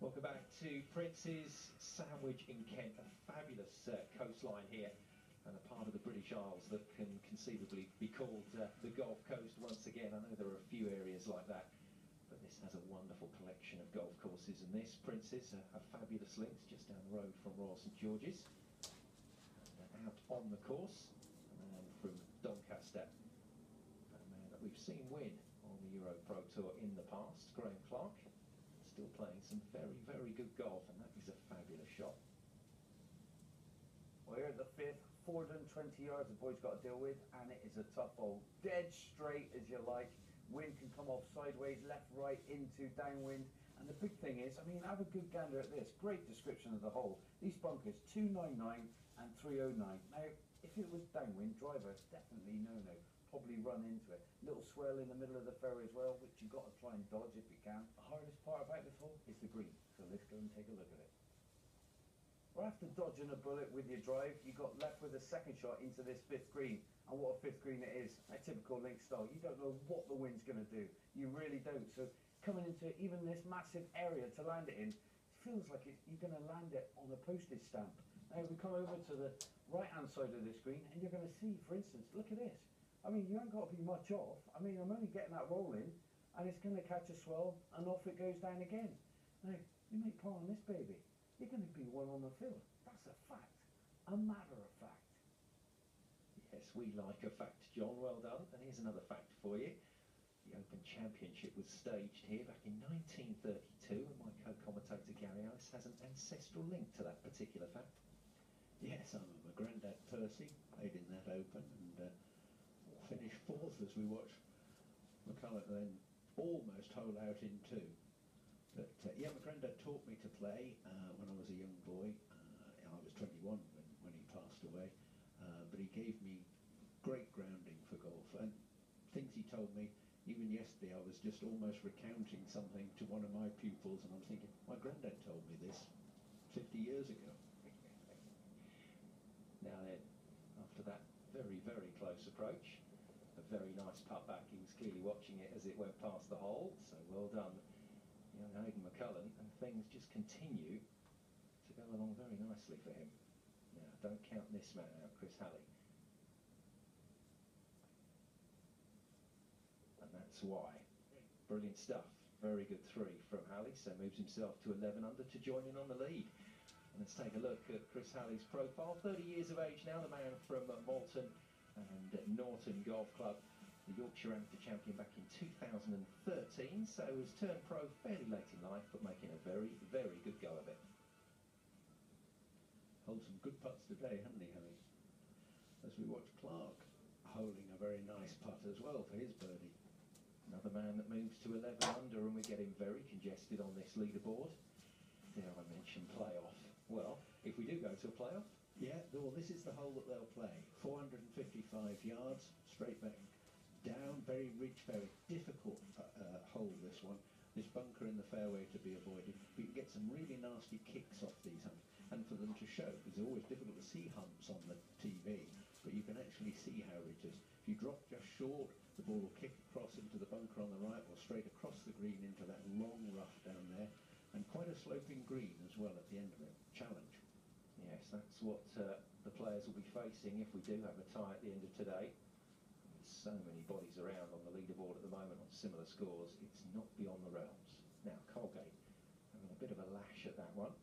Welcome back to Prince's Sandwich in Kent, a fabulous coastline here and a part of the British Isles that can conceivably be called the Gulf Coast once again. I know there are a few areas like that, but this has a wonderful collection of golf courses, and this, Prince's, a fabulous links just down the road from Royal St George's. And out on the course, a man from Doncaster, a man that we've seen win on the Euro Pro Tour in the past, Graham Clark. Still playing some very, very good golf, and that is a fabulous shot. Well, here at the fifth, 420 yards the boy's got to deal with, and it is a tough hole. Dead straight as you like. Wind can come off sideways, left, right, into downwind. And the big thing is, I mean, have a good gander at this. Great description of the hole. These bunkers, 299 and 309. Now, if it was downwind, driver, definitely no-no. Probably run into it. Little swell in the middle of the fairway as well, which you've got to try and dodge if you can. The hardest part about this hole is the green, so let's go and take a look at it. Well, after dodging a bullet with your drive, you got left with a second shot into this fifth green. And what a fifth green it is, a typical link style. You don't know what the wind's going to do. You really don't. So coming into even this massive area to land it in, it feels like you're going to land it on a postage stamp. Now we come over to the right-hand side of this green, and you're going to see, for instance, look at this. I mean, you ain't got to be much off. I mean, I'm only getting that roll in, and it's going to catch a swell, and off it goes down again. Now, you make par on this baby, you're going to be one on the field. That's a fact. A matter of fact. Yes, we like a fact, John. Well done. And here's another fact for you. The Open Championship was staged here back in 1932, and my co-commentator Gary Ellis has an ancestral link to that particular fact. Yes, my granddad Percy played in that Open, and finished fourth as we watched McCulloch then almost hole out in two. But yeah, my granddad taught me to play when I was a young boy. I was 21 when he passed away, but he gave me great grounding for golf, and things he told me. Even yesterday I was just almost recounting something to one of my pupils, and I'm thinking, my granddad told me this 50 years ago. Now then, after that very, very close approach, a very nice putt back. He was clearly watching it as it went past the hole, so well done, young Haydn McCullen, and things just continue to go along very nicely for him. Now, don't count this man out, Chris Halley. And that's why. Brilliant stuff. Very good three from Halley, so moves himself to 11 under to join in on the lead. And let's take a look at Chris Halley's profile. 30 years of age now, the man from Malton and Norton Golf Club, the Yorkshire Amateur Champion back in 2013, so has turned pro fairly late in life, but making a very, very good go of it. Holed some good putts today, hasn't he, Harry? As we watch Clark holding a very nice putt as well for his birdie. Another man that moves to 11 under, and we're getting very congested on this leaderboard. Dare I mention playoff? Well, if we do go to a playoff, yeah, well, this is the hole that they'll play. 455 yards, straight back down, very rich, very difficult hole, this one. This bunker in the fairway to be avoided. You can get some really nasty kicks off these humps, and for them to show, because it's always difficult to see humps on the TV, but you can actually see how it is. If you drop just short, the ball will kick across into the bunker on the right, or straight across the green into that long rough down there, and quite a sloping green as well at the end of it. Challenge. Yes, that's what the players will be facing if we do have a tie at the end of today. There's so many bodies around on the leaderboard at the moment on similar scores, it's not beyond the realms. Now, Colgate having a bit of a lash at that one.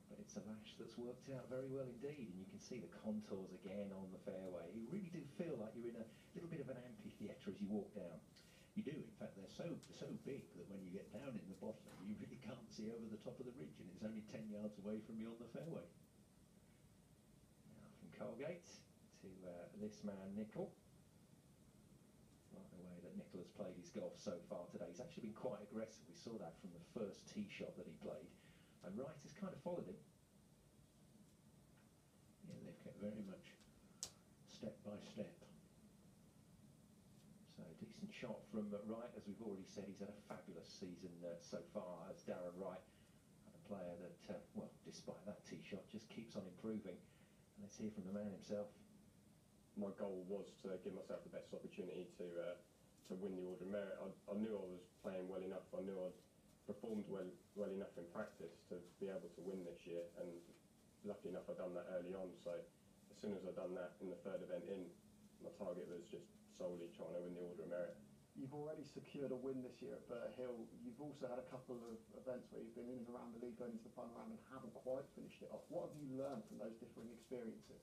But it's a lash that's worked out very well indeed, and you can see the contours again on the fairway. You really do feel like you're in a little bit of an amphitheatre as you walk down. You do. In fact, they're so big that when you get down in the bottom, you really can't see over the top of the ridge, and it's only 10 yards away from you on the fairway. Now from Colgate to this man, Nicol. Like the way that Nicol has played his golf so far today. He's actually been quite aggressive. We saw that from the first tee shot that he played. And Wright has kind of followed him. Yeah, they've kept very much step by step. So decent shot from Wright, as we've already said. He's had a fabulous season so far as Darren Wright, and a player that, well, despite that tee shot, just keeps on improving. And let's hear from the man himself. My goal was to give myself the best opportunity to win the Order of Merit. I knew I was playing well enough. I knew I'd performed well enough in practice to be able to win this year, and lucky enough I've done that early on. So as soon as I've done that in the third event in, my target was just solely trying to win the Order of Merit. You've already secured a win this year at Burt Hill. You've also had a couple of events where you've been in and around the league, going into the final round and haven't quite finished it off. What have you learned from those differing experiences?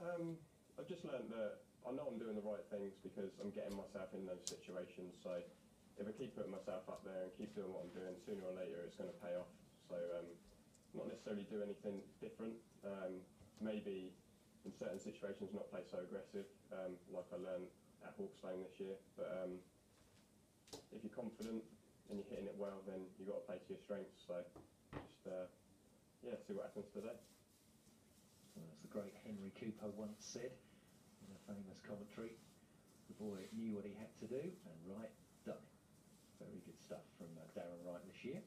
I've just learned that I know I'm doing the right things because I'm getting myself in those situations. So if I keep putting myself up there and keep doing what I'm doing, sooner or later it's going to pay off. So not necessarily do anything different. Maybe in certain situations not play so aggressive, like I learned at Hawkstone this year. But if you're confident and you're hitting it well, then you've got to play to your strengths. So just see what happens today. Well, as the great Henry Cooper once said in a famous commentary, the boy knew what he had to do, and Wright done it. Very good stuff from Darren Wright this year.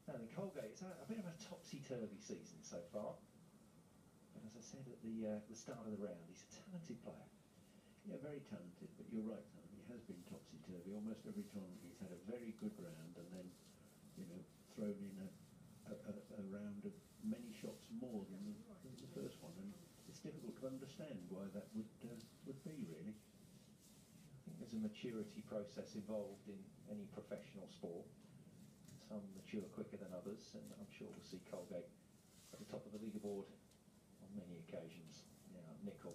Now in Colgate, it's a bit of a topsy-turvy season so far. But as I said at the start of the round, he's a talented player. Yeah, very talented, but you're right, Tom. He has been topsy-turvy. Almost every tournament he's had a very good round and then, thrown in a round of many shots more than the first one. And it's difficult to understand why that would be, really. I think there's a maturity process involved in any professional sport. Some mature quicker than others, and I'm sure we'll see Colgate at the top of the leaderboard on many occasions. Now, Nicol.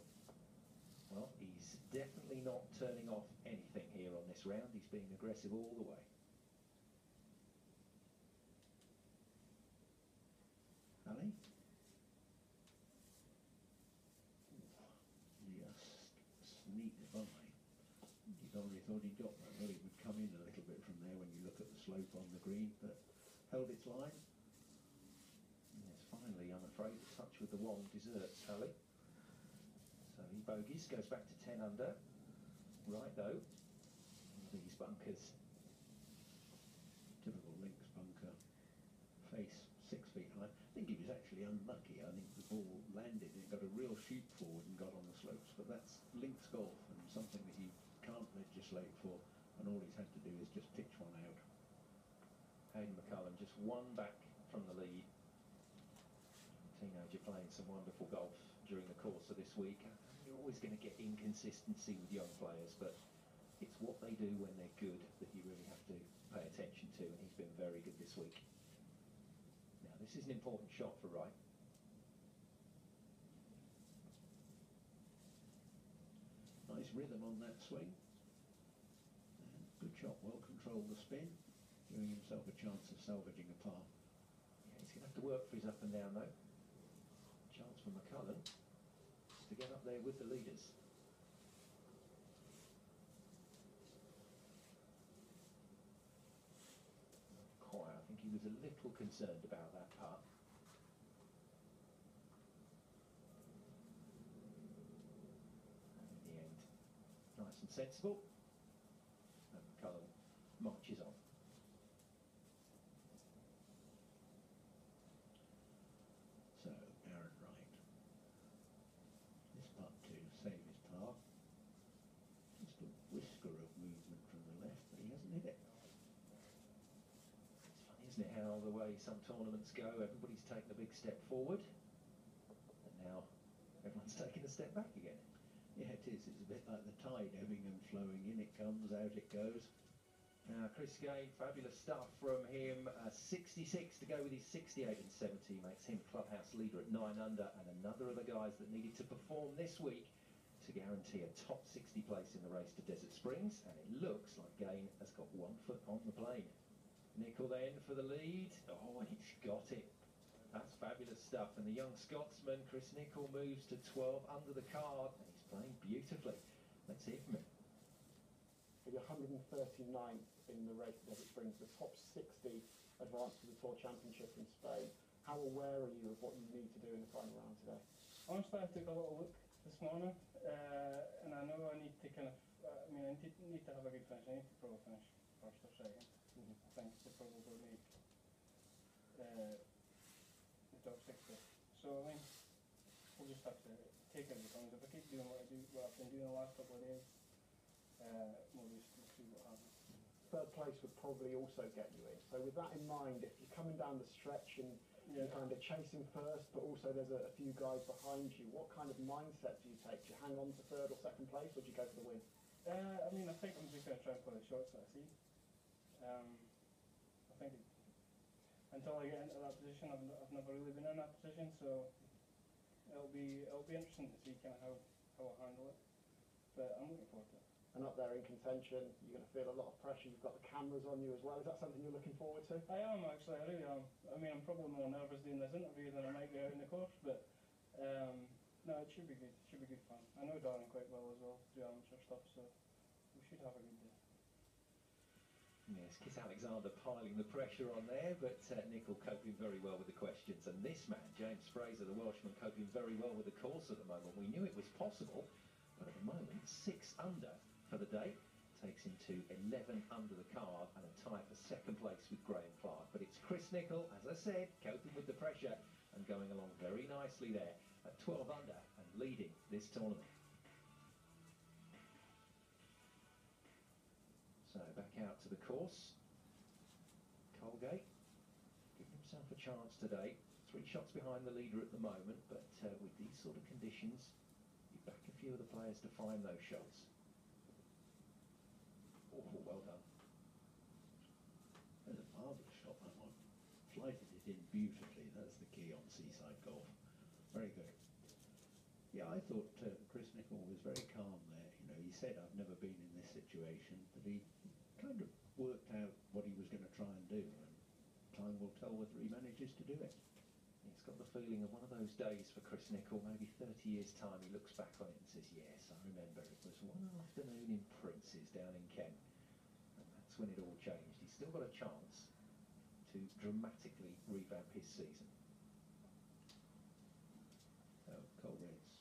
Well, he's definitely not turning off anything here on this round. He's being aggressive all the way. Ali? Just sneaked by. You'd already thought he'd got that. Well, it would come in a little bit from there when you look at the slope on the green, but held its line. Yes, finally, I'm afraid, the touch with the wand deserts Ali. So he bogeys, goes back to 10 under. Right though, these bunkers. Typical links bunker. Face 6 feet high. I think he was actually unlucky. I think the ball landed and got a real shoot forward and got on the slopes. But that's links golf and something that you can't legislate for. And all he's had to do is just pitch one out. Haydn McCullum just one back from the lead. Teenager playing some wonderful golf during the course of this week. You're always going to get inconsistency with young players, but it's what they do when they're good that you really have to pay attention to, and he's been very good this week. Now, this is an important shot for Wright. Nice rhythm on that swing. And good shot, well controlled the spin, giving himself a chance of salvaging a par. Yeah, he's going to have to work for his up and down, though. Chance for McCullum to get up there with the leaders. Quite, I think he was a little concerned about that part. And in the end, nice and sensible. And McCullum marches on. So, Darren Wright. This putt to save his par. Just a whisker of movement from the left, but he hasn't hit it. It's funny, isn't it, how the way some tournaments go, everybody's taken a big step forward, and now everyone's taking a step back again. Yeah, it is. It's a bit like the tide, ebbing and flowing. In it comes, out it goes. Now, Chris Gain, fabulous stuff from him. 66 to go with his 68 and 70 makes him clubhouse leader at 9 under, and another of the guys that needed to perform this week to guarantee a top 60 place in the race to Desert Springs, and it looks like Gain has got 1 foot on the plane. Nicol then for the lead. Oh, and he's got it. That's fabulous stuff. And the young Scotsman, Chris Nicol, moves to 12 under the card, and he's playing beautifully. Let's hear from him. You're 139th in the race at Desert Springs, the top 60 advance to the Tour Championship in Spain. How aware are you of what you need to do in the final round today? Honestly, I took a little look this morning, and I know I need to kind of, I need to have a good finish. I need to probably finish first or second. I think to probably make the top 60. So, we'll just have to take it as it comes. If I keep doing what I've been doing the last couple of days, we'll see what happens. third place would probably also get you in. So with that in mind, if you're coming down the stretch and you're kind of chasing first, but also there's a few guys behind you, what kind of mindset do you take? Do you hang on to third or second place, or do you go for the win? I mean, I think I'm just going to try and play the shots that I see. I think until I get into that position, I've never really been in that position, so it'll be interesting to see kind of how I handle it. But I'm looking forward to it. And up there in contention, you're going to feel a lot of pressure. You've got the cameras on you as well. Is that something you're looking forward to? I am actually, I really am. I mean, I'm probably more nervous doing this interview than I might be out in the course, but no, it should be good. It should be good fun. I know Darren quite well as well through amateur stuff, so we should have a good day. Yes, Kit Alexander piling the pressure on there, but Nicol coping very well with the questions. And this man, James Fraser, the Welshman, coping very well with the course at the moment. We knew it was possible, but at the moment, 6 under for the day. Takes him to 11 under the card and a tie for second place with Graham Clark. But it's Chris Nicol, as I said, coping with the pressure and going along very nicely there at 12 under and leading this tournament. So back out to the course. Colgate giving himself a chance today. 3 shots behind the leader at the moment, but with these sort of conditions, you back a few of the players to find those shots. Oh, well done. That's a marvellous shot, that one. Flighted it in beautifully. That's the key on seaside golf. Very good. Yeah, I thought Chris Nicol was very calm there. You know, he said, I've never been in this situation, but he kind of worked out what he was going to try and do, and time will tell whether he manages to do it. He's got the feeling of one of those days for Chris Nicol, maybe 30 years' time. He looks back on it and says, yes, I remember. It was one afternoon in Prince's down in Kent. And that's when it all changed. He's still got a chance to dramatically revamp his season. So Colgate's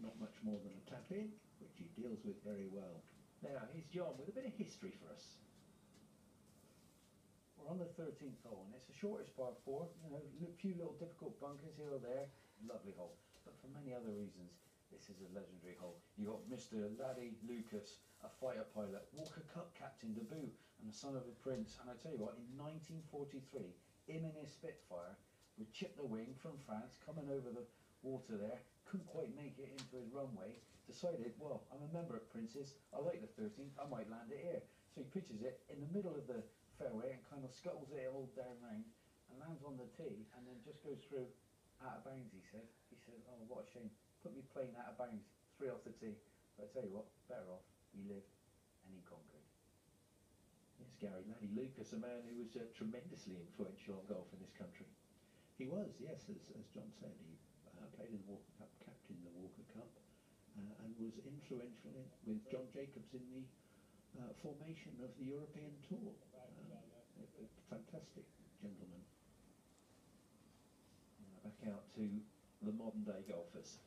not much more than a tap in, which he deals with very well. Now, here's John with a bit of history for us. We're on the 13th hole, and it's the shortest par 4. You know, a few little difficult bunkers here or there. Lovely hole. But for many other reasons, this is a legendary hole. You got Mr. Laddie Lucas, a fighter pilot, Walker Cup captain debut, and the son of a prince. And I tell you what, in 1943, him in his Spitfire would chip the wing from France, coming over the water there, couldn't quite make it into his runway, decided, well, I'm a member at Prince's, I like the 13th, I might land it here. So he pitches it in the middle of the fairway and kind of scuttles it all down round and lands on the tee and then just goes through out of bounds, he said. He said, oh, what a shame, put me playing out of bounds, 3 off the tee. But I tell you what, better off, he lived and he conquered. Yes, Gary, Laddie Lucas, a man who was tremendously influential on golf in this country. He was, yes, as John said, he played in the Walker Cup, captained the Walker Cup, and was influential with John Jacobs in the formation of the European Tour. A fantastic gentleman. Back out to the modern day golfers.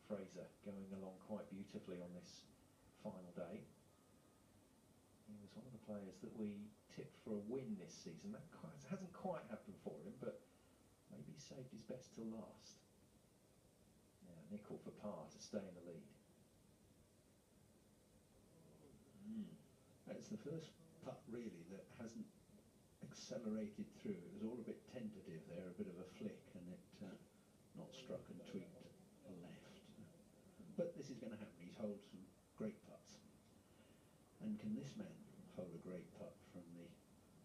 Fraser going along quite beautifully on this final day. He was one of the players that we tipped for a win this season. That hasn't quite happened for him, but maybe he saved his best till last. Now Nicol for par to stay in the lead. That's the first putt really that hasn't accelerated through. It was all a bit tentative there, a bit of a flick, and it not struck and tweaked left. But this is going to happen. He's holed some great putts. And can this man hold a great putt from the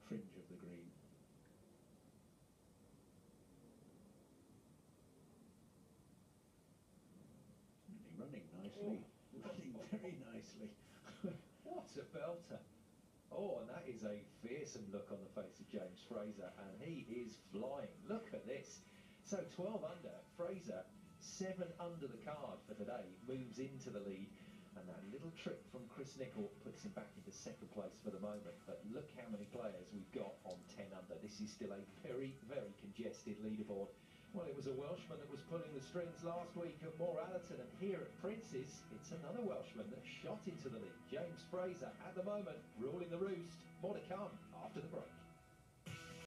fringe of the green? Running nicely. Running very nicely. What a belter. Oh, and that is a fearsome look on the face of James Fraser, and he is flying. Look at this. So 12 under, Fraser 7 under the card for today, moves into the lead, and that little trick from Chris Nicol puts him back into second place for the moment. But look how many players we've got on 10 under. This is still a very, very congested leaderboard. Well, it was a Welshman that was pulling the strings last week at Moralton, and here at Prince's, it's another Welshman that shot into the lead. James Fraser, at the moment, ruling the roost. More to come after the break.